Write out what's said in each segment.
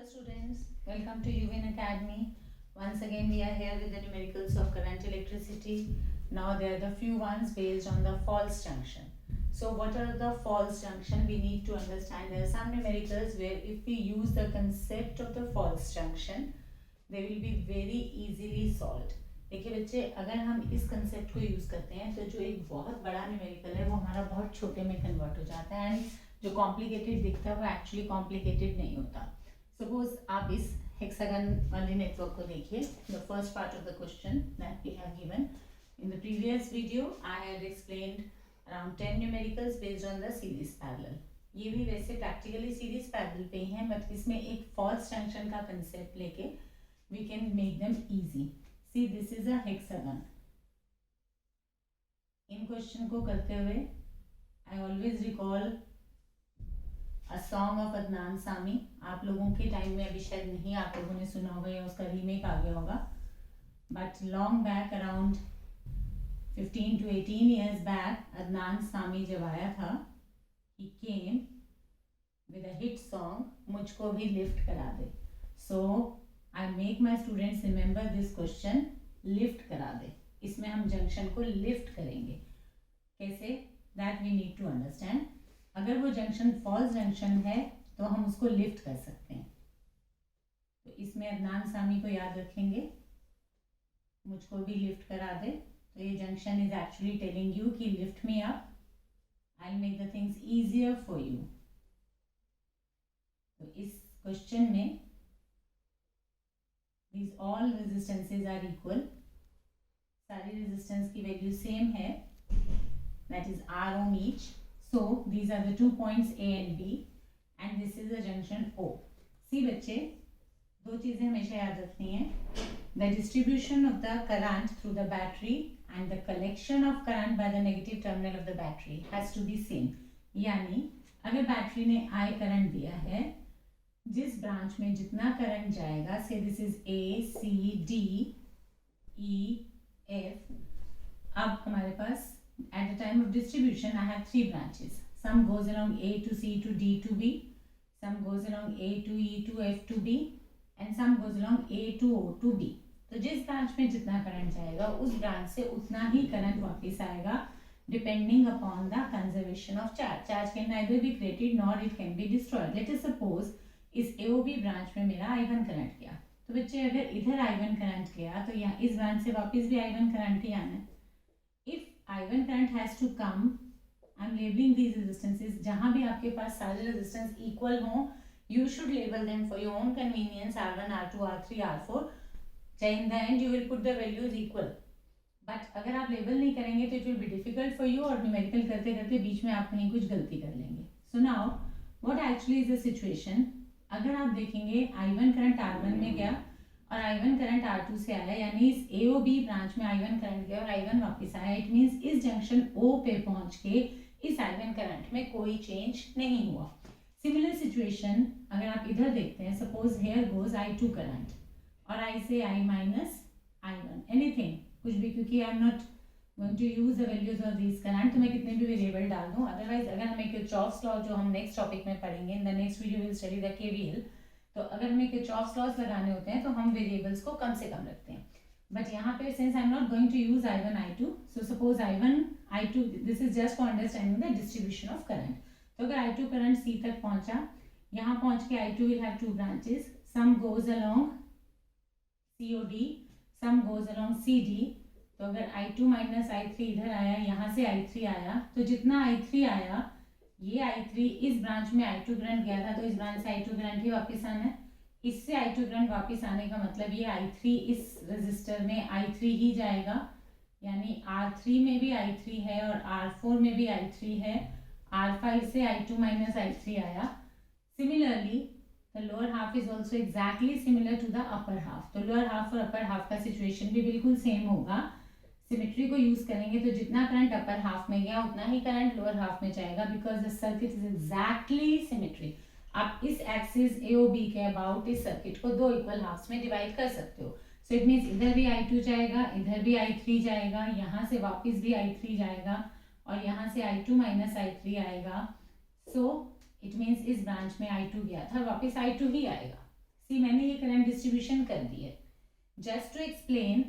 Hello students, welcome to UVN Academy. Once again we are here with the numericals of current electricity. Now there are the few ones based on the false junction. So what are the false junction? We need to understand there are some numericals where if we use the concept of the false junction, they will be very easily solved. देखिए बच्चे, अगर हम इस concept को use करते हैं तो जो एक बहुत बड़ा न्यूमेरिकल है वो हमारा बहुत छोटे में कन्वर्ट हो जाता है एंड जो कॉम्प्लिकेटेड दिखता है वो एक्चुअली कॉम्प्लिकेटेड नहीं होता. सपोज आप इस हेक्सागन वाले नेटवर्क को देखिए. The first part of the question that we have given in the previous video I had explained around 10 numericals based on the series parallel. ये भी वैसे प्रैक्टिकली सीरीज पैरेलल पे ही हैं, बट इसमें एक फॉल्स जंक्शन का कंसेप्ट लेके we can make them easy. See this is a hexagon. इन क्वेश्चन को करते हुए I always recall a song of Adnan Sami. आप लोगों के टाइम में अभी शायद नहीं आप लोगों ने सुना होगा या उसका रीमेक आ गया होगा, but long back around 15 to 18 years back Adnan Sami जब आया था, he came with a hit song मुझको भी लिफ्ट करा दे. So I make my students remember this question, lift करा दे. इसमें हम जंक्शन को लिफ्ट करेंगे. कैसे? That we need to understand. अगर वो जंक्शन फॉल्स जंक्शन है तो हम उसको लिफ्ट कर सकते हैं. तो इसमें अदनान सामी को याद रखेंगे, मुझको भी लिफ्ट करा दे. तो ये junction is actually telling you कि lift me up, I make the things easier for you. तो इस क्वेश्चन में these all resistances are equal. सारी रेजिस्टेंस की वैल्यू सेम है, that is R ohm each. So these are the 2 points A and B and this is a junction O. See बच्चे, दो चीज़ें हमेशा याद रखनी है. The distribution of the current through the battery and the collection of current by the negative terminal of the battery has to be same. यानी अगर battery ने I करंट दिया है, जिस ब्रांच में जितना करंट जाएगा, से this is A, C, D, E, F. अब हमारे पास at the time of distribution I have 3 branches. Some goes along A to C to D to B, some goes along A to E to F to B and some goes along A to O to B. तो जिस branch में जितना current जाएगा उस branch से उतना ही current वापस आएगा depending upon the conservation of charge. Charge can neither be created nor it can be destroyed. Let us suppose इस AOB ब्रांच में मेरा I1 करंट गया, तो बच्चे अगर इधर I1 करंट गया तो यहाँ इस ब्रांच से वापस भी I1 करंट ही आना है. If I1 current has to come, I'm labeling these resistances. जहाँ भी आपके पास सारे resistance equal हों, you should label them for your own convenience, R1, R2, R3, R4. In the end you will put the values equal. But अगर आप label नहीं करेंगे तो it will be difficult for you और numerical करते करते बीच में आप कहीं कुछ गलती कर लेंगे. So now what actually is the situation? अगर आप देखेंगे I1 करंट R1 में गया और I1 करंट R2 से आया, यानी इस AOB ब्रांच में I1 करंट गया और I1 वापस आया. इट मीन्स इस जंक्शन O पे पहुंच के इस I1 करंट में कोई चेंज नहीं हुआ. सिमिलर सिचुएशन अगर आप इधर देखते हैं, suppose here goes I2 current और I से I माइनस I1 एनीथिंग, कुछ भी, क्योंकि I am not going to use the values of this current, तो मैं कितने भी वेरिएबल डाल दूं. अदरवाइज अगर हमें किरचॉफ्स लॉ जो हम नेक्स्ट टॉपिक में पढ़ेंगे, in the next video will study the KVL, तो अगर हमें किरचॉफ्स लॉज लगाने होते हैं तो हम वेरिएबल्स को कम से कम रखते हैं. बट यहाँ पे since I am not going to use I1 I2, so suppose I1 I2, this is just for understanding the distribution of current. तो अगर I2 करंट C तक पहुंचा, यहाँ पहुंच के I2 will have 2 branches, some goes along COD, some goes along CD. तो अगर I2 minus I3 इधर आया, यहाँ से I3 आया, तो जितना I3 आया, ये I3 इस ब्रांच में I2 करंट गया था तो इस ब्रांच से I2 करंट ही वापस आना है. इससे I2 करंट वापस आने का मतलब ये I3 इस रजिस्टर में I3 ही जाएगा, यानी R3 में भी I3 है और R4 में भी I3 है. R5 से I2 माइनस I3 आया. Similarly the lower half is also exactly similar to the upper half. तो लोअर हाफ और अपर हाफ का सिचुएशन भी बिल्कुल सेम होगा. सिमेट्री को यूज करेंगे तो जितना करंट अपर हाफ में गया उतना ही करंट लोअर हाफ में जाएगा, because the circuit is exactly symmetry. आप इस एक्सिस AOB के अबाउट इस सर्किट को दो इक्वल हाफ्स में डिवाइड कर सकते हो. सो इट मीन्स इधर भी I2 जाएगा, इधर भी I3 जाएगा, यहाँ से वापस भी I3 जाएगा और यहाँ से I2 माइनस I3 आएगा. सो इट मीन्स इस ब्रांच में I2 गया था, वापस I2 ही आएगा. सी मैंने ये करंट डिस्ट्रीब्यूशन कर दी है. Just to explain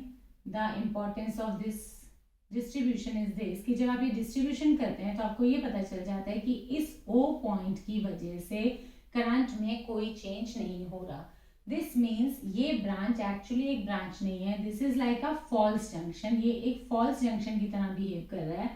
the importance of this distribution is this कि जब आप ये डिस्ट्रीब्यूशन करते हैं तो आपको ये पता चल जाता है कि इस ओ पॉइंट की वजह से करंट में कोई चेंज नहीं हो रहा. दिस मीन्स ये ब्रांच एक्चुअली एक ब्रांच नहीं है. This is like a false junction. ये एक फॉल्स जंक्शन की तरह बिहेव कर रहा है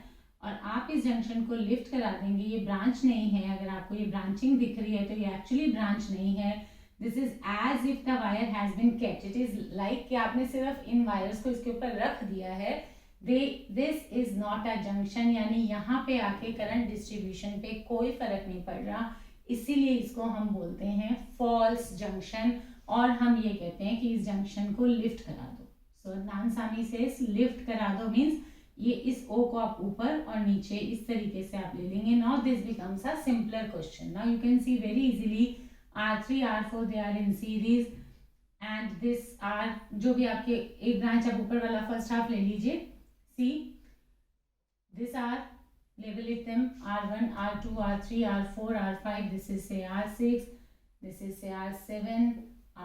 और आप इस जंक्शन को लिफ्ट करा देंगे. ये ब्रांच नहीं है. अगर आपको ये ब्रांचिंग दिख रही है तो ये एक्चुअली ब्रांच नहीं है. This is as if the wire has been kept. It is like कि आपने सिर्फ इन वायर्स को इसके ऊपर रख दिया है. This is not a junction, यानी यहाँ पे आके करंट डिस्ट्रीब्यूशन पे कोई फर्क नहीं पड़ रहा. इसीलिए इसको हम बोलते हैं फॉल्स जंक्शन और हम ये कहते हैं कि इस जंक्शन को लिफ्ट करा दो. सो नानसामी से लिफ्ट करा दो मीन्स ये इस ओ को आप ऊपर और नीचे इस तरीके से आप ले लेंगे. Now this becomes a simpler question. Now you can see very easily R3 R4 they are in series and this are जो भी आपके एक ब्रांच आप ऊपर वाला फर्स्ट हाफ ले लीजिए. See this are label it them R1 R2 R3 R4 R5. this is say R6, this is say R7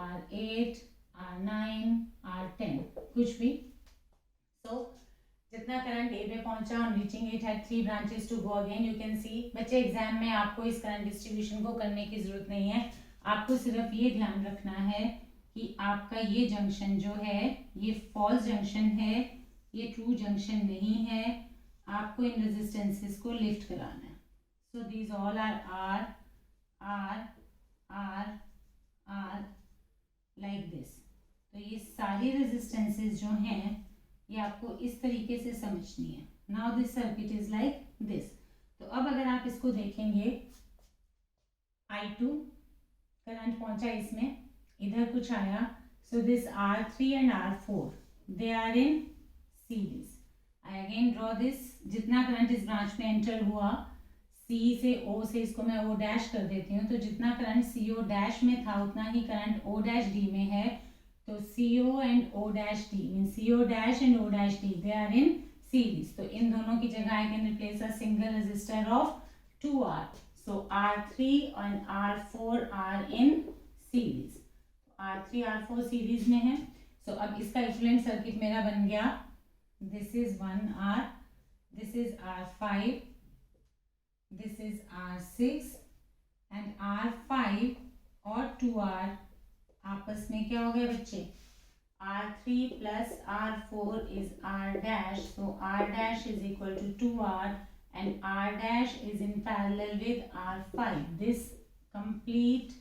R8 R9 R10 कुछ भी. so जितना करंट ए पे पहुंचा on reaching it had 3 branches to go again. you can see बच्चे exam में आपको इस current distribution को करने की जरूरत नहीं है. आपको सिर्फ ये ध्यान रखना है कि आपका ये जंक्शन जो है ये फॉल्स जंक्शन है, ये ट्रू जंक्शन नहीं है. आपको इन रेजिस्टेंसेस को लिफ्ट कराना है. So these all are R R R R like this. तो ये सारी रेजिस्टेंसेस जो हैं ये आपको इस तरीके से समझनी है. Now this circuit is like this. तो अब अगर आप इसको देखेंगे I2 करंट पहुंचा इसमें, इधर कुछ आया. So this R3 and R4 they are in series. I again draw this. जितना करंट इस ब्रांच में एंटर हुआ C से O से, इसको मैं O डैश कर देती हूँ. तो जितना करंट CO डैश में था उतना ही करंट O डैश D में है. तो CO and O dash D mean CO dash and O dash D they are in series. तो इन दोनों की जगह I can replace a single resistor of 2R. So R3 and R4 are in series. R3 R4 series में है. सो अब इसका equivalent circuit मेरा बन गया. This is 1R, this is R5, this is R6 and R5 और 2R आपस में क्या हो गया बच्चे? R3 plus R4 is R dash. So R dash is equal to 2R and R dash is in parallel with R5. This complete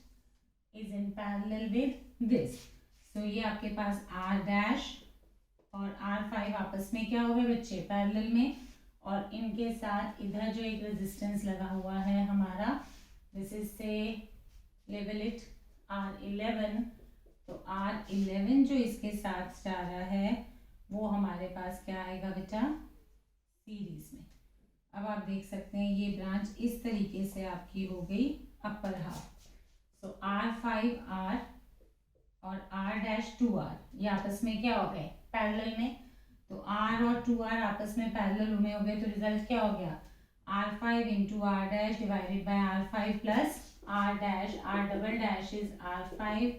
is in parallel with this. So ये आपके पास R dash और R5 आपस में क्या हो गए बच्चे? Parallel में. और इनके साथ इधर जो एक रेजिस्टेंस लगा हुआ है हमारा, दिस इज से लेवल इट R11. तो R11 जो इसके साथ जा रहा है वो हमारे पास क्या आएगा बेटा? सीरीज में. अब आप देख सकते हैं ये ब्रांच इस तरीके से आपकी हो गई अपर हाफ. सो R5 R और R डैश 2R ये आपस में क्या हो गए? पैरेलल में. तो R और 2R आपस में पैरेलल में हो गए. तो रिजल्ट क्या हो गया? R5 into R dash divided bye R5 plus R dash. R double dash is R5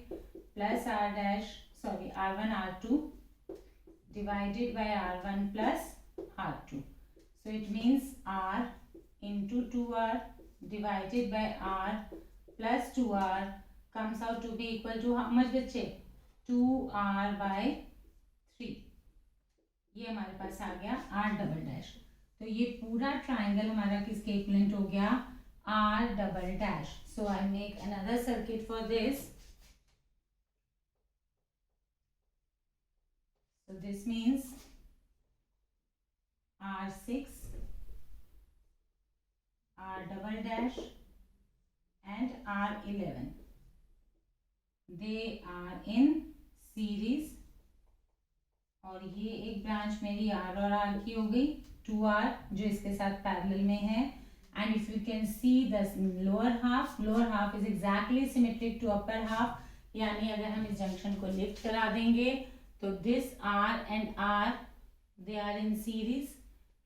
plus R dash sorry R1 R2 divided by R1 plus R2. So it means R into 2R divided by R plus 2R comes out to be equal to how much बच्चे? 2R by 3. ये हमारे पास आ गया R double dash. तो ये पूरा triangle हमारा किसके इक्विवेलेंट हो गया? R double dash. So I make another circuit for this. So this means R6 R double dash and R11 they are in series. और ये एक ब्रांच मेरी R और R की हो गई. 2R जो इसके साथ पैरेलल में है. And if you can see the lower half is exactly symmetric to upper half. यानी अगर हम इस जंक्शन को लिफ्ट करा देंगे तो this R and R they are in series.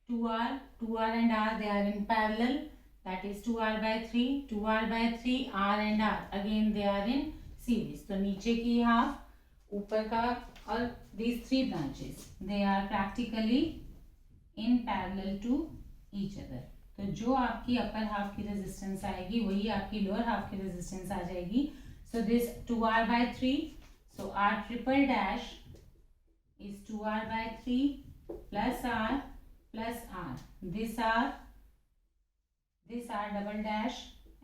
2R and R they are in parallel. That is 2R by 3, 2R by 3, R and R again they are in series. तो नीचे की half, ऊपर का, और these three branches they are practically in parallel to each other. तो जो आपकी upper half की रेजिस्टेंस आएगी वही आपकी लोअर हाफ की रेजिस्टेंस आ जाएगी. So this 2r/3, so r triple dash is 2r/3 plus r plus r. This r double dash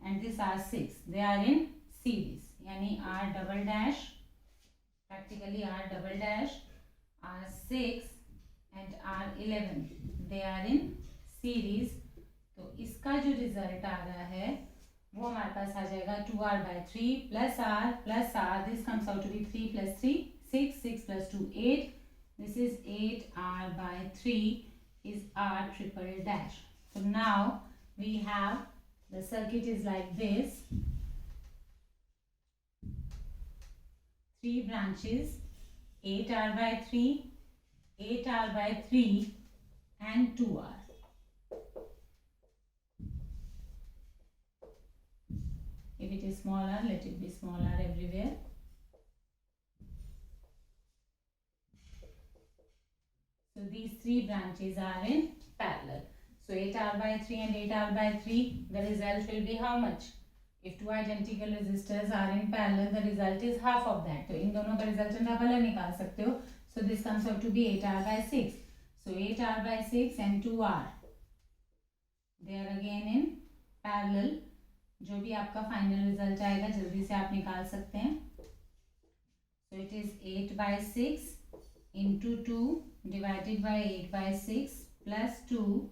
and this r6, they are in series. यानी r double dash, practically r double dash, r6 and r11, they are in series. तो इसका जो result आ रहा है वो हमारे पास आ जाएगा 2r/3 plus r. This comes out to be 3 plus 3, 6, 6 plus 2, 8. This is 8r/3 is r triple dash. So now we have the circuit is like this. 3 branches, 8r/3, 8r/3 and 2r. If it is smaller, let it be smaller everywhere. So these 3 branches are in parallel. So 8r/3 and 8r/3, the result will be how much? If two identical resistors are in parallel, the result is half of that. तो इन दोनों का resultant आप अलग निकाल सकते हो. So this comes out to be 8r/6. So 8r/6 and 2r, they are again in parallel. जो भी आपका फाइनल रिजल्ट आएगा जल्दी से आप निकाल सकते हैं. So it is 8/6 into 2 divided by 8/6 plus 2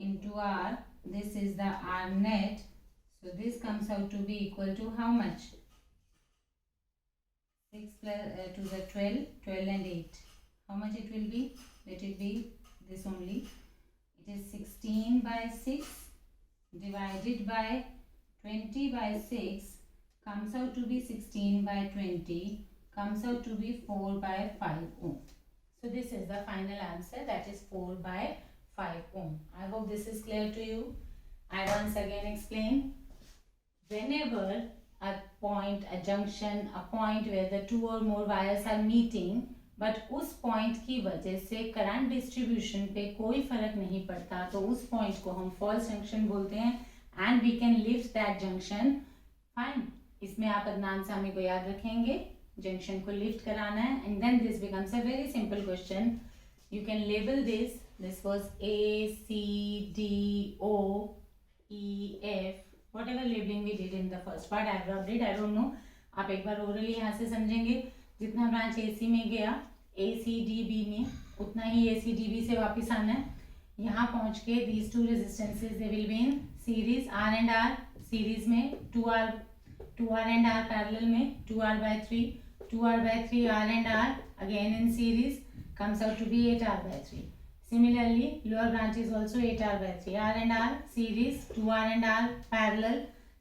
into r. This is the r net. So this comes out to be equal to how much? 6 plus 2 is 12, 12 and 8. How much it will be? Let it be this only. It is 16/6 divided by 20/6, comes out to be 16/20, comes out to be 4/5 ohm. So this is the final answer, that is 4/5 ohm. I hope this is clear to you. I once again explain. Whenever a point, a junction, a point where the two or more wires are meeting, but उस point की वजह से current distribution पे कोई फर्क नहीं पड़ता, तो उस point को हम false junction बोलते हैं. And we can lift that junction. Fine. इसमें आप अदनान सामी को याद रखेंगे, junction को lift कराना है, and then this becomes a very simple question. You can label this. This was A, C, D, O, E, F. Whatever labeling we did in the first part, I've rubbed it. I don't know. आप एक बार orally यहाँ से समझेंगे. जितना branch AC में गया, ACDB में, उतना ही ACDB से वापस आना है. यहाँ पहुँच के these two resistances they will be in series. R and R series में, 2R and R parallel में, 2r/3, 2r/3 R and R again in series, comes out to be 8r/3. Similarly, lower branch is also 8r/3. R and R series, 2R and R parallel.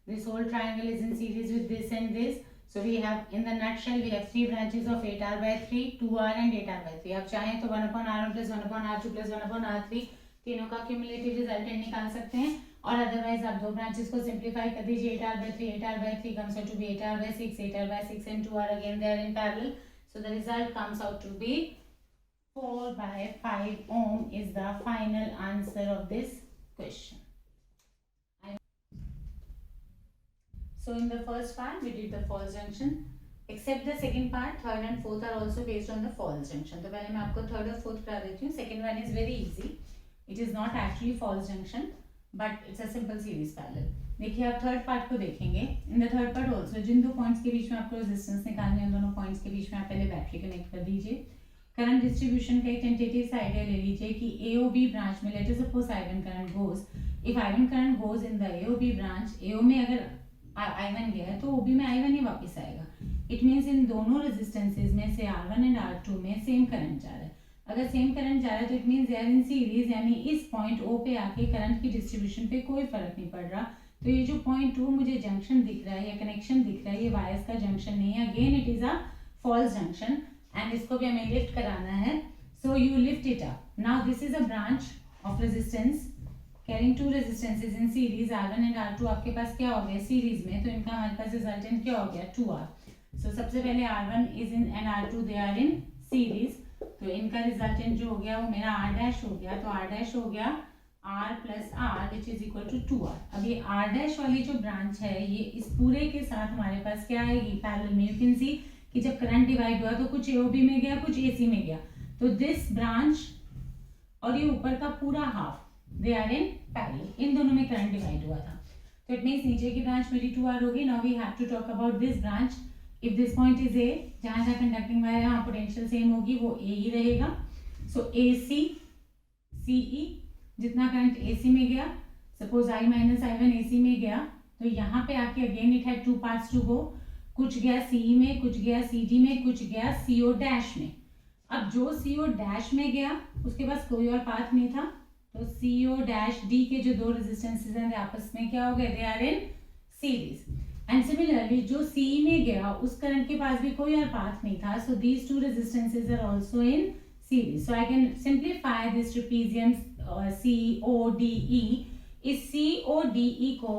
This whole triangle is in series with this and this. So we have, in the nutshell, we have 3 branches of 8r/3, 2r and 8r/3. आप चाहें तो 1/r1 plus 1/r2 plus 1/r3 तीनों का cumulative resultant निकाल सकते हैं. और otherwise आप दो ब्रांचेस को सिंप्लीफाई कर दीजिए. 8r/3, 8r/3 comes out to be 8r/6, 8r/6 and 2r again they are in parallel. So the result comes out to be 4/5 ohm is the final answer of this question. So in the first part we did the false junction. Except the second part, third and fourth are also based on the false junction. तो पहले मैं आपको third और fourth करा देती हूँ. Second one is very easy. It is not actually false junction, but it's a simple series parallel. देखिए आप थर्ड पार्ट को देखेंगे. In the third part also जिन दो पॉइंट्स के बीच में आपको रेजिस्टेंस निकालनी है, उन दोनों पॉइंट्स के बीच में आप पहले बैटरी कनेक्ट कर दीजिए. करंट डिस्ट्रीब्यूशन का एक टेंटेटिव सा आइडिया ले लीजिए कि AOB ब्रांच में let us suppose I1 current goes. If I1 current goes in the AOB branch, AO में अगर I1 गया है तो OB में I1 ही वापस आएगा. इट मीन्स इन दोनों रेजिस्टेंसेज में से R1 एंड R2 में सेम करंट जा रहा है. अगर सेम करंट जा रहा है तो it means they are in series, यानी इस पॉइंट O पे आके करंट की डिस्ट्रीब्यूशन पे कोई फर्क नहीं पड़ रहा. तो ये जो पॉइंट 2 मुझे जंक्शन दिख रहा है या कनेक्शन दिख रहा है, ये वायर्स का जंक्शन नहीं है. Again it is a false junction and इसको भी हमें लिफ्ट कराना है. So you lift it up. Now this is a branch of resistance carrying two resistances in series. R1 and R2 आपके पास क्या हो गया सीरीज में, तो इनका हमारे पास रिजल्टेंट क्या हो गया 2R. सो सबसे पहले R1 is in and R2 they are in series, तो इनका रिजल्टेंट जो हो गया वो मेरा R डैश हो गया, तो R डैश हो गया R plus R which is equal to 2R। अब ये R डैश वाली जो ब्रांच है ये इस पूरे के साथ हमारे पास क्या आएगी पैरेलल में। यू कैन सी कि जब करंट डिवाइड हुआ तो कुछ AOB में गया कुछ AC में गया, तो दिस ब्रांच और ये ऊपर का पूरा half they are in parallel, इन दोनों में करंट डिवाइड हुआ था। तो इट मीन्स नीचे की ब्रांच मेरी 2R होगी। Now we have to talk about this branch. If this point is A, जहां जहां कंडक्टिंग वायर यहाँ पोटेंशियल सेम होगी वो A ही रहेगा। सो AC CE, जितना करंट AC में गया, सपोज I माइनस I1 AC में गया, तो यहाँ पे आके again it had 2 parts to go, कुछ गया CE में, कुछ गया CD में, कुछ गया CO डैश में। अब जो CO डैश में गया उसके पास कोई और पाथ नहीं था, तो CO डैश D के जो दो रेजिस्टेंसेज हैं आपस में क्या हो गए, they are in series. And similarly जो CE में गया उस करंट के पास भी कोई और पाथ नहीं था, so these two resistances are also in series. So I can simplify this trapezium CODE। इस CODE को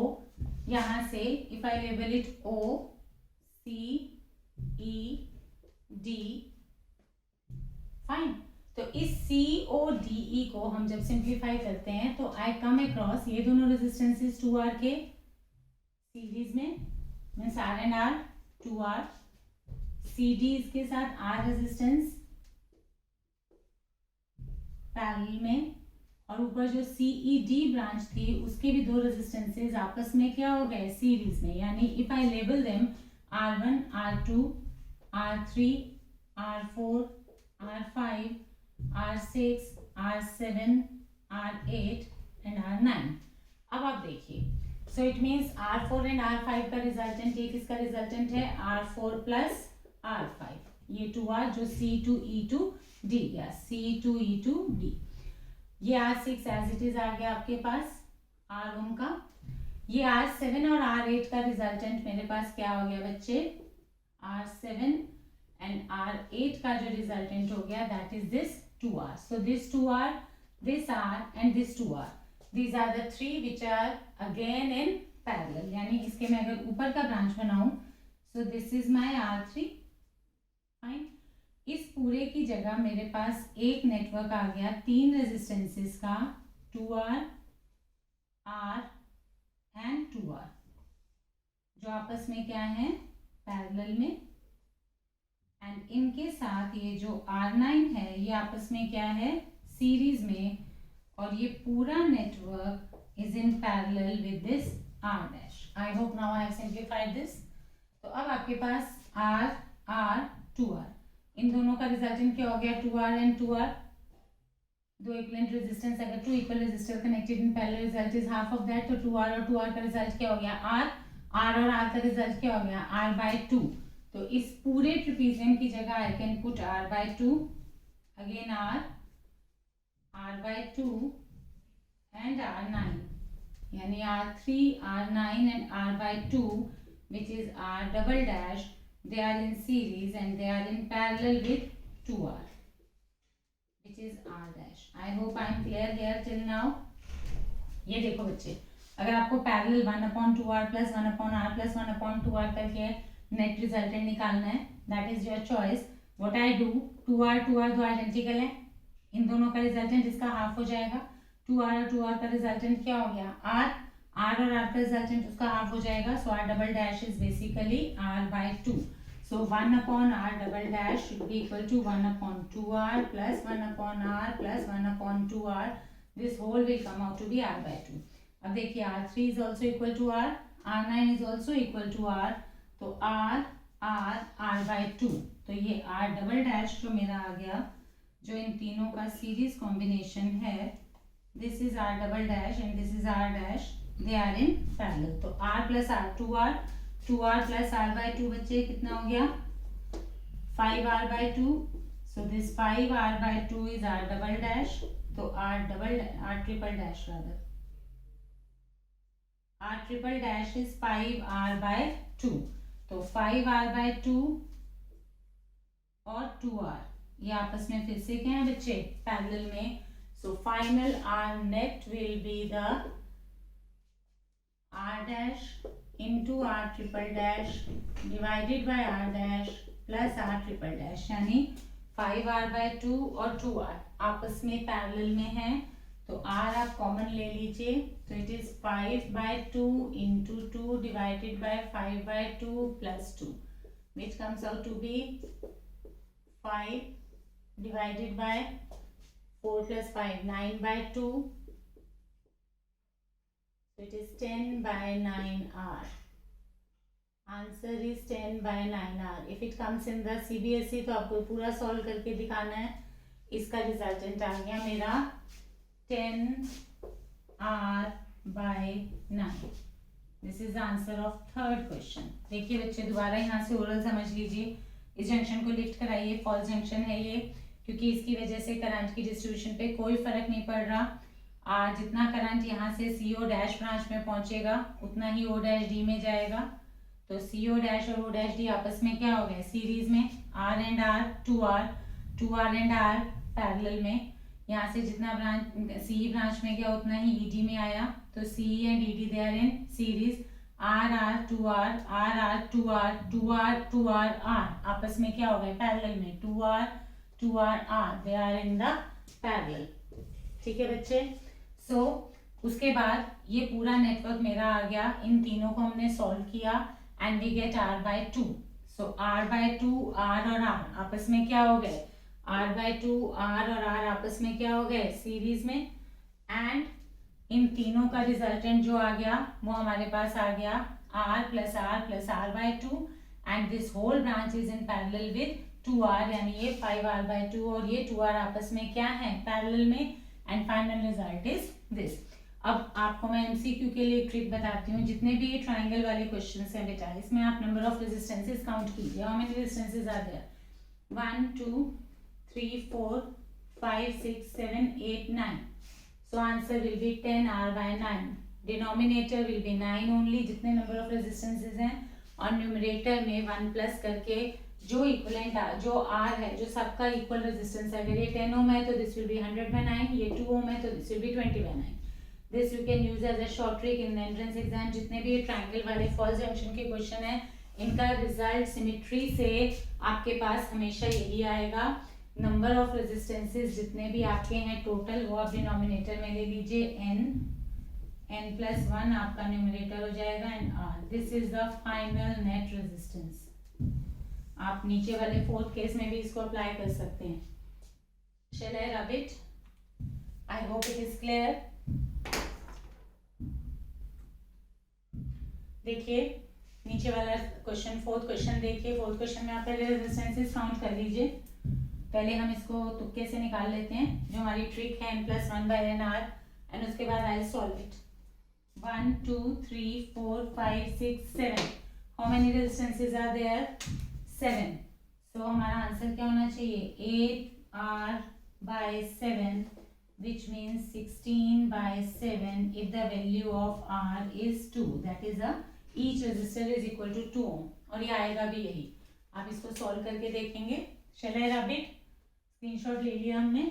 यहाँ से if I label it OCED, fine. तो इस CODE को हम जब सिंप्लीफाई करते हैं तो आई कम अक्रॉस ये दोनों रेजिस्टेंसेस 2R के सीरीज में, means R and R 2R, CD इसके साथ R रेजिस्टेंस पैरेलल में, और ऊपर जो CED ब्रांच थी उसके भी दो रेजिस्टेंसेस आपस में क्या हो गए, सीरीज में। यानी if I label them R1 R2 R3 R4 R5 R6 R7 R8 and R9। अब आप देखिए, so it means R4 and R5 का रिजल्टेंट, एक इसका रिजल्टेंट है R4 प्लस R5, ये 2R जो C2E2D या C2E2D, ये R6 एज इट इज आ गया आपके पास R ओम का। ये R7 और R8 का रिजल्टेंट मेरे पास क्या हो गया बच्चे, R7 एंड R8 का जो रिजल्टेंट हो गया that is this 2R। So this 2R, this R and this 2R, these are the three which are again in parallel। यानी इसके मैं अगर ऊपर का ब्रांच बनाऊं, so this is my R3, fine. इस पूरे की जगह मेरे पास एक नेटवर्क आ गया तीन रेजिस्टेंसेस का, 2R R एंड 2R, जो आपस में क्या है, पैरेलल में। एंड इनके साथ ये जो R9 है ये आपस में क्या है, सीरीज में, और ये पूरा network is in parallel with this R dash. I hope now I have simplified this. तो अब आपके पास R R 2R, इन दोनों का रिजल्टेंट क्या हो गया, 2R एंड 2R, दो इक्विवेलेंट रेजिस्टेंस, अगर two equal resistor connected in parallel result is half of that, तो 2R और 2R का रिजल्ट क्या हो गया, R और R का रिजल्ट क्या हो गया, R/2। तो इस पूरे ट्रेपेजियम की जगह I can put R/2, again R/2 and R9, यानी R3 R9 and R/2 which is R double dash, they are in series and they are in parallel with 2R which is R dash। I hope I am clear here till now। ये देखो बच्चे, अगर आपको parallel 1/2R plus 1/R plus 1/2R करके net resultant निकालना है, that is your choice. What I do, 2R 2R दो identical है, इन दोनों का रिजल्टेंट इसका हाफ हो जाएगा। 2R और 2R का रिजल्टेंट क्या हो गया, R और R का रिजल्टेंट उसका हाफ हो जाएगा। So R double dash is basically R/2। So 1/R double dash should be equal to 1/2R plus 1/R plus 1/2R। This whole will come out to be R/2। अब देखिए R3 is also equal to R, R9 is also equal to R, तो R/2। तो ये R double dash जो मेरा आ गया, जो इन तीनों का सीरीज कॉम्बिनेशन है, this is R double dash and this is R dash, they are in parallel. तो R plus R 2R plus R/2 बच्चे कितना हो गया, 5R/2। So this 5R/2 is R double dash, तो R triple dash rather, R triple dash is 5R/2। तो 5R/2 और 2R ये आपस में फिर से क्या है बच्चे, पैरेलल में। So final R net will be the R dash into R triple dash divided by R dash plus R triple dash, यानी 5r/2 और 2r आपस में पैरेलल में है, तो r आप कॉमन ले लीजिए, तो it is 5/2 into 2 divided by 5/2 plus 2 which comes out to be 5 divided by 4 plus 5, 9/2, so it is 10/9r. Answer is 10/9r. If it comes in the CBSE तो आपको पूरा सॉल्व करके दिखाना है. इसका रिजल्टेंट आ गया मेरा 10r/9. This is the answer of third question. देखिए बच्चे दोबारा यहाँ से ओरल समझ लीजिए. इस जंक्शन को लिफ्ट कराइए, फॉल्स जंक्शन है ये, क्योंकि इसकी वजह से करंट की डिस्ट्रीब्यूशन पे कोई फर्क नहीं पड़ रहा. जितना करंट यहाँ से CO डैश ब्रांच में पहुंचेगा उतना ही O डैश D में जाएगा. तो CO डैश और O डैश D आपस में क्या हो गए, सीरीज में. R and R 2R and R parallel में. यहाँ से जितना ब्रांच CE ब्रांच में गया उतना ही ED में आया, तो CE and ED they are in series. R 2R, R 2R, 2R 2R R आपस में क्या हो गए, पैरेलल में. 2R R they are in the parallel. ठीक है बच्चे. सो उसके बाद ये पूरा नेटवर्क मेरा आ गया. इन तीनों को हमने सॉल्व किया एंड वी गेट r/2. सो r/2 r और r आपस में क्या हो गए, r/2 r और r आपस में क्या हो गए, सीरीज में. एंड इन तीनों का रिजल्टेंट जो आ गया वो हमारे पास आ गया r plus r/2 and this whole branch is in parallel with 2r, यानी ये 5r/2 और ये 2r आपस में क्या है, पैरेलल में. And final result is this. अब आपको मैं MCQ के लिए ट्रिक बताती हूँ. जितने भी ये ट्राइंगल वाले क्वेश्चंस हैं बेटा, इसमें आप नंबर ऑफ रेजिस्टेंसेस काउंट कीजिए. How many resistances are there, 1 2 3 4 5 6 7 8 9. So answer will be 10r/9. Denominator will be 9 only, जितने number of resistances हैं, और numerator में 1 प्लस करके जो इक्वलेंट जो R है, जो सबका इक्वल रेजिस्टेंस है. अगर ये 10 ओम है तो दिस विल बी 100/9, ये 2 ओम है तो this will be 20/9. This you can use as a short trick in entrance exam. जितने भी ये ट्राइंगल वाले फॉल्स जंक्शन के क्वेश्चन है, इनका रिजल्ट सिमेट्री से आपके पास हमेशा यही आएगा. नंबर ऑफ रेजिस्टेंसेस जितने भी आपके हैं टोटल, वो आप डिनोमिनेटर में ले लीजिए. n प्लस 1 आपका न्यूमरेटर हो जाएगा and r. This is the final net resistance. आप नीचे वाले फोर्थ केस में भी इसको अप्लाई कर सकते हैं. Shall I rub it? I hope it is clear. देखिए नीचे वाला क्वेश्चन, फोर्थ क्वेश्चन देखिए. फोर्थ क्वेश्चन में आप पहले रेजिस्टेंसेस काउंट कर लीजिए. पहले हम इसको तुक्के से निकाल लेते हैं, जो हमारी ट्रिक है n+1/nr, एंड उसके बाद I solve it. 1 2 3 4 5 6 7. How many resistances are there, 7. So हमारा आंसर क्या होना चाहिए, 8r/7, which means 16/7 if the value of r is 2. That is each resistor is equal to 2 ohm. और ये आएगा भी यही. आप इसको सॉल्व करके देखेंगे. Shall I rub it? Screenshot ले लिया हमने.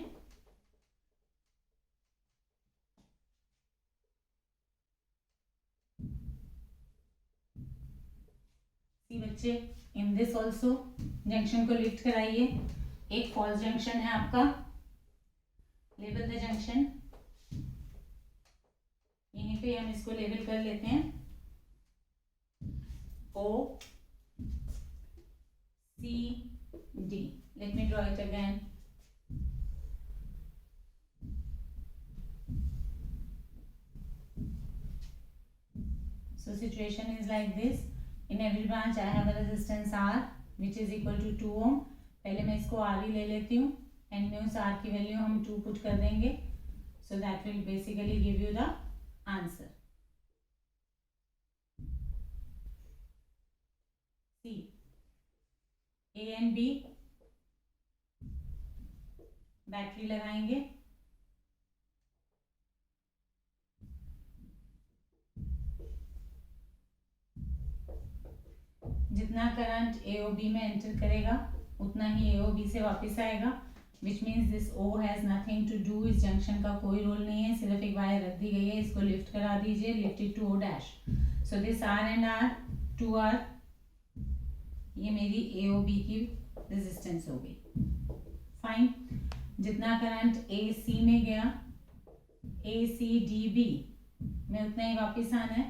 सी बच्चे, इन दिस ऑल्सो जंक्शन को लिफ्ट कराइए. एक फॉल्स जंक्शन है आपका. Label the junction. यहीं पे हम इसको लेबल कर लेते हैं. OCD. Let me draw it again. So situation is like this. In every branch I have a resistance R which is equal to 2 ohm. पहले मैं इसको R ही ले लेती हूँ and में उस R की वैल्यू हम 2 पुट कर देंगे. So that will basically give you the answer. C. A and B battery लगाएंगे. जितना करंट AOB में एंटर करेगा उतना ही AOB से वापस आएगा. Which means this O has nothing to do. इस जंक्शन का कोई रोल नहीं है, सिर्फ एक वायर रख दी गई है. इसको लिफ्ट करा दीजिए. Lift it to O dash. So this R and R 2R, ये मेरी AOB की रेजिस्टेंस हो गई. फाइन. जितना करंट AC में गया ACDB में उतना ही वापस आना है.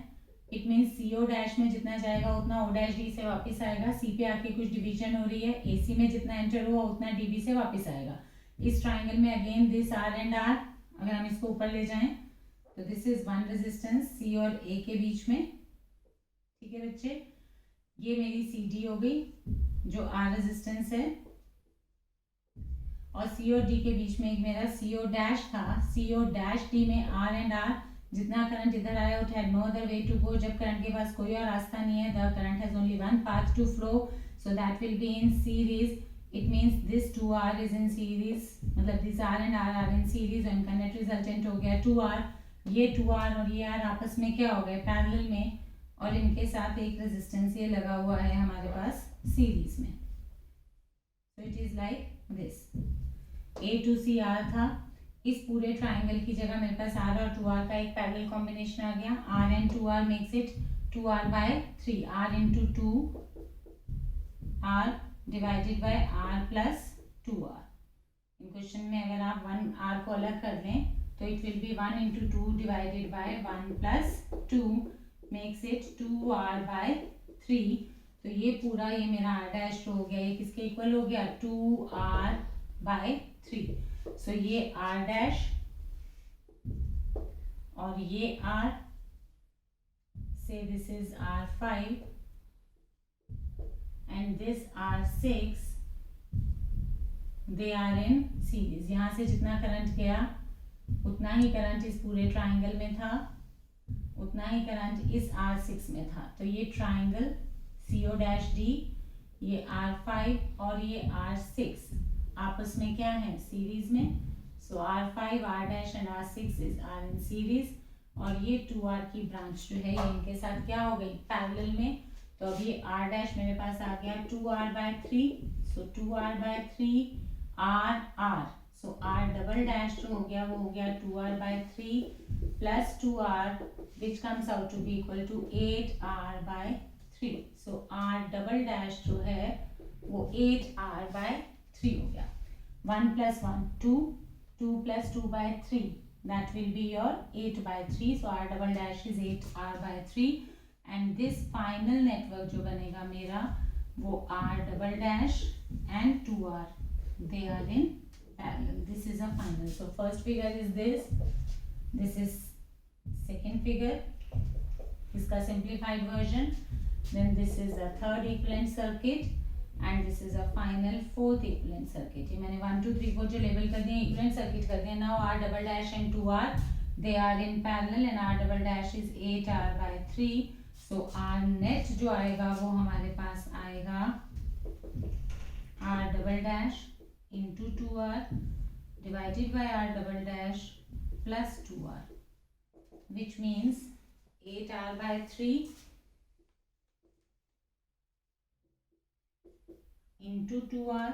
इट मीन्स CO डैश में जितना जाएगा उतना O'D से वापस आएगा. C पे आके कुछ डिवीजन हो रही है, AC में जितना एंटर हुआ उतना DB से वापस आएगा. इस ट्राइंगल में again this R and R, अगर हम इसको ऊपर ले जाएं तो this is one resistance C और A के बीच में. ठीक है बच्चे, ये मेरी CD हो गई जो R रेजिस्टेंस है, और C और D के बीच में एक मेरा CO डैश था. CO डैश D में R एंड R, जितना करंट इधर आया it had no other way to go. जब करंट के पास कोई और रास्ता नहीं है, the current has only one path to flow, so that will be in series. It means this 2R is in series, मतलब this R and R are in series. इनका नेट रिजल्टेंट हो गया 2R. ये 2R और ये R आपस में क्या हो गए, पैरेलल में, और इनके साथ एक रेजिस्टेंस ये लगा हुआ है हमारे पास सीरीज में. So it is like this. A to C R था. इस पूरे ट्राइंगल की जगह मेरे पास R और 2R का एक पैरेलल कॉम्बिनेशन आ गया. R and 2R makes it 2R by 3. R into 2 R divided by R plus 2R. In question में अगर आप 1R को अलग कर दें तो it will be 1 into 2 divided by 1 plus 2 makes it 2R by 3. तो ये पूरा ये मेरा R डैश हो गया, ये किसके इक्वल हो गया, 2R by 3. सो ये R डैश और ये R, say this is R5 and this R6, they are in series. यहां से जितना करंट गया उतना ही करंट इस पूरे ट्राइंगल में था, उतना ही करंट इस R6 में था. तो ये ट्राइंगल CO डैश D, ये R5 और ये R6 आपस में क्या है, सीरीज में. So R5 R dash and R6 is are in series. और ये 2R की ब्रांच जो है ये इनके साथ क्या हो गई, पैरेलल में. तो अब ये R डैश मेरे पास आ गया 2R by 3. So 2R by 3 R. So R double dash जो हो गया वो हो गया 2R by 3 plus 2R which comes out to be equal to 8R by 3. So R double dash जो है वो 8R by 3 हो गया. 1 plus 1 2, 2 plus 2 by 3, that will be your 8 by 3. so R double dash is 8R by 3, and this final network जो बनेगा मेरा वो R double dash and 2R, they are in parallel. This is a final. So first figure is this is second figure, इसका simplified version. Then this is the third equivalent circuit and this is a final fourth equivalent circuit. ये मैंने 1 2 3 4 जो label कर दिए equivalent circuit कर दिए. Now R double dash and 2R, they are in parallel and R double dash is 8R by 3. So R net जो आएगा वो हमारे पास आएगा R double dash into 2R divided by R double dash plus 2R, which means 8R by 3 into 2R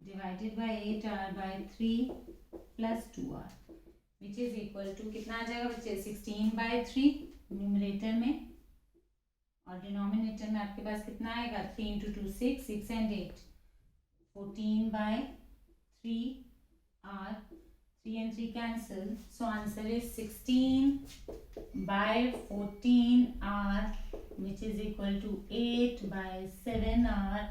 divided by 8R by 3 plus 2R, which is equal to कितना आ जाएगा बच्चे, 16 by 3 numerator में, और डिनोमिनेटर में आपके पास कितना आएगा, 3 into 2 6, 6 and 8 14 by 3R. 3 and 3 cancel, so answer is 16 by 14R, which is equal to 8 by 7R,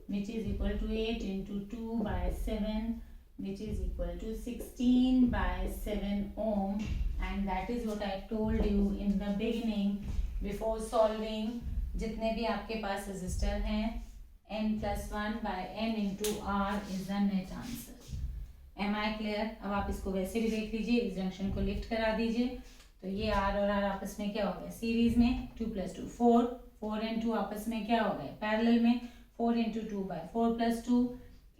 which is equal to 8 into 2 by 7, which is equal to 16 by 7 ohm. And that is what I told you in the beginning before solving. जितने भी आपके पास resistor हैं, n plus 1 by n into R is the net answer. Am I clear? अब आप इसको वैसे भी देख लीजिए, इस जंक्शन को लिफ्ट करा दीजिए तो ये R और R आपस में क्या हो गया, सीरीज में. 2 plus 2 4, 4 and 2 आपस में क्या हो गए, पैरेलल में. 4 into 2 by 4 plus 2,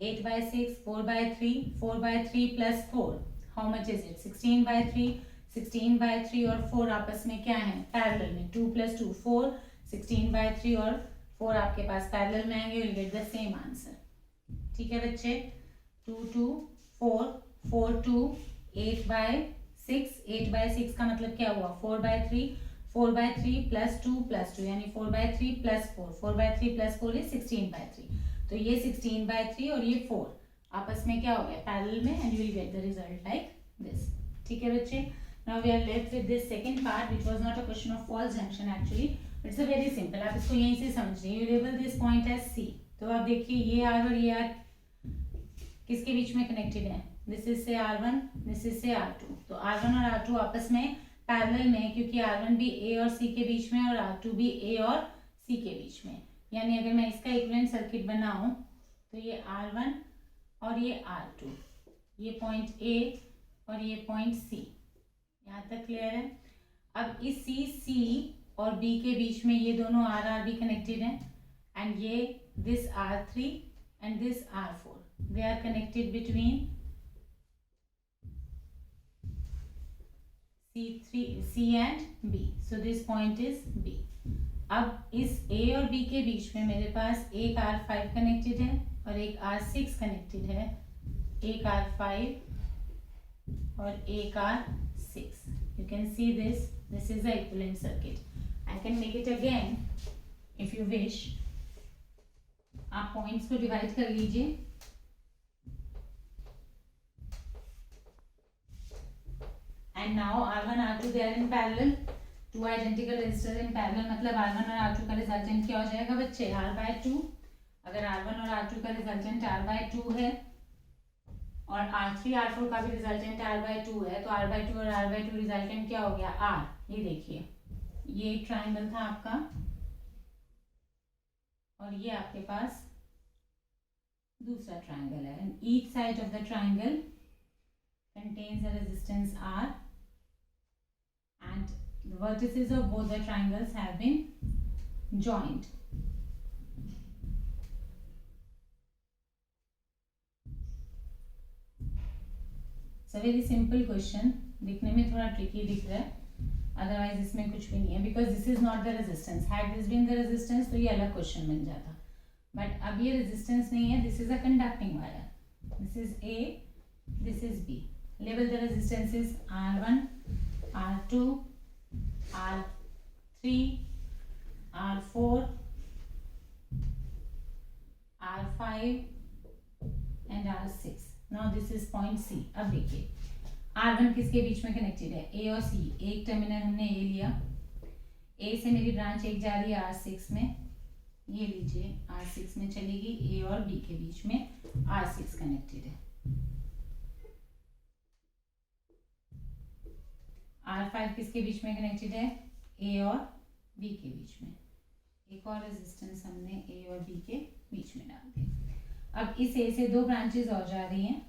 8 by 6, 4 by 3, 4 by 3 plus 4, how much is it, 16 by 3. 16 by 3 और 4 आपस में क्या है, पैरेलल में. 2 plus 2 4, 16 by 3 और 4 आपके पास पैरेलल में आएंगे, will get the same answer. ठीक है बच्चे. 2 2 4 4 2 8 by 6, 8 by 6 का मतलब क्या हुआ, 4 by 3. 4/3 प्लस 2 यानी 4/3 प्लस 4, 4/3 प्लस 4 इज 16/3. तो ये 16/3 और ये 4 आपस में क्या हो गया, पैरेलल में, and you will get the result like this. ठीक है बच्चे. Now we are left with this second part which was not a question of false junction actually. It's a very simple. आप इसको यहीं से समझिए. You label this point as C. तो आप देखिए ये आर और ये आर किसके बीच में कनेक्टेड है. दिस इज से R1, दिस इज से R2. तो R1 और R2 आपस में पैरेलल में, क्योंकि R1 भी A और C के बीच में और R2 भी A और C के बीच में. यानी अगर मैं इसका इक्विवेलेंट सर्किट बनाऊं तो ये R1 और ये R2, ये पॉइंट A और ये पॉइंट C. यहाँ तक क्लियर है. अब इस C और B के बीच में ये दोनों R भी कनेक्टेड हैं, एंड ये this R3 and this R4, they are connected between C and B. So this point is B. अब इस A और B के बीच में मेरे पास एक R5 कनेक्टेड है और एक R6 कनेक्टेड है. एक R5 और एक R6. You can see this. This is the equivalent circuit. I can make it again if you wish. आप पॉइंट्स को डिवाइड कर लीजिए. And now R1 R2 they are in parallel. Two identical resistor in parallel, मतलब R1 और R2 का resultant क्या हो जाएगा बच्चे, R/2. अगर R1 और R2 का रिजल्टेंट R/2 है और R3 R4 का भी रिजल्टेंट R/2 है, तो R/2 और R/2 रिजल्टेंट क्या हो गया, R. ये देखिए, ये एक ट्राइंगल था आपका और ये आपके पास दूसरा ट्राइंगल है. And each side of the triangle contains a resistance R, and the vertices of both the triangles have been joined. It's a very simple question. दिखने में थोड़ा ट्रिकी दिख रहा है, अदरवाइज इसमें कुछ भी नहीं है, because this is not the resistance. Had this been the resistance तो ये अलग क्वेश्चन बन जाता, बट अब ये रेजिस्टेंस नहीं है. This is a conducting wire. This is A, this is B. Label the resistances R1, R2, R3, R4, R5 and R6. Now this is point C. अब देखिए R1 किसके बीच में कनेक्टेड है, A और C. एक terminal हमने A लिया, A से मेरी ब्रांच एक जा रही है R6 में. ये लीजिए R6 में चलेगी. A और B के बीच में R6 कनेक्टेड है. R5 किसके बीच में कनेक्टेड है, A और B के बीच में. एक और रेजिस्टेंस हमने A और B के बीच में डाल दी. अब इस A से दो ब्रांचेस और जा रही हैं.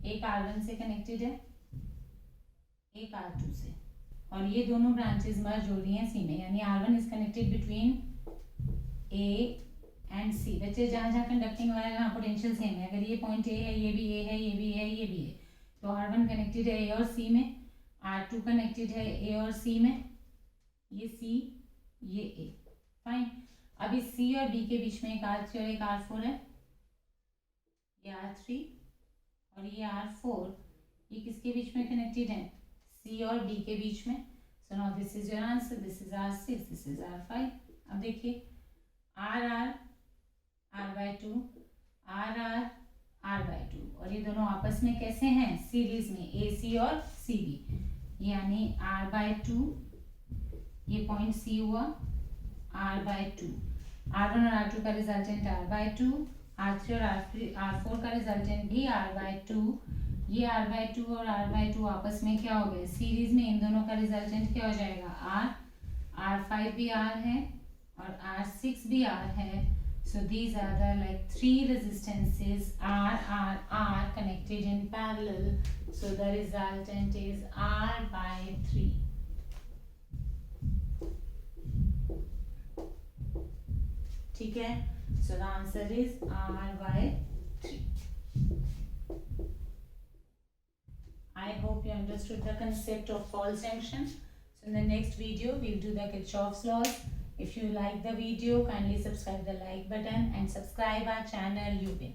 एक R1 से कनेक्टेड है, एक R2 से, और ये दोनों ब्रांचेस मर्ज हो रही हैं C में. यानी R1 is connected between A and C. बच्चे जहाँ जहाँ कंडक्टिंग वायर है वहाँ पोटेंशियल सेम है. अगर ये पॉइंट A है, ये भी A है, ये भी है, ये भी है, तो R1 कनेक्टेड है A और C में, R2 कनेक्टेड है A और C में, ये C, ये A. फाइन. अब इस C और B के बीच में एक R3 और एक R4 है. ये R3 और ये R4, ये किसके बीच में कनेक्टेड है, C और B के बीच में. So now this is your answer. This is R6, this is R5. अब देखिए R R/2, R R/2, और ये दोनों आपस में कैसे हैं, सीरीज में, AC और CB. यानी R/2, ये पॉइंट C हुआ R/2. R1 और R2 का रिजल्टेंट R/2, R3 और R4 का रिजल्टेंट भी R/2. ये R/2 और R/2 आपस में क्या हो गए, सीरीज में. इन दोनों का रिजल्टेंट क्या हो जाएगा, R. R5 भी R है और R6 भी R है. So these are the like three resistances R connected in parallel. So the resultant is R/3. ठीक है. So the answer is R/3. I hope you understood the concept of false junction. So in the next video we'll do the Kirchhoff's laws. If you like the video, kindly subscribe the like button and subscribe our channel Uvin.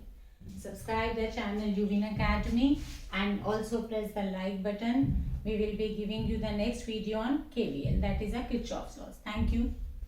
Subscribe the channel Uvin Academy and also press the like button we will be giving you the next video on KVL, that is a Kirchhoff's laws. Thank you.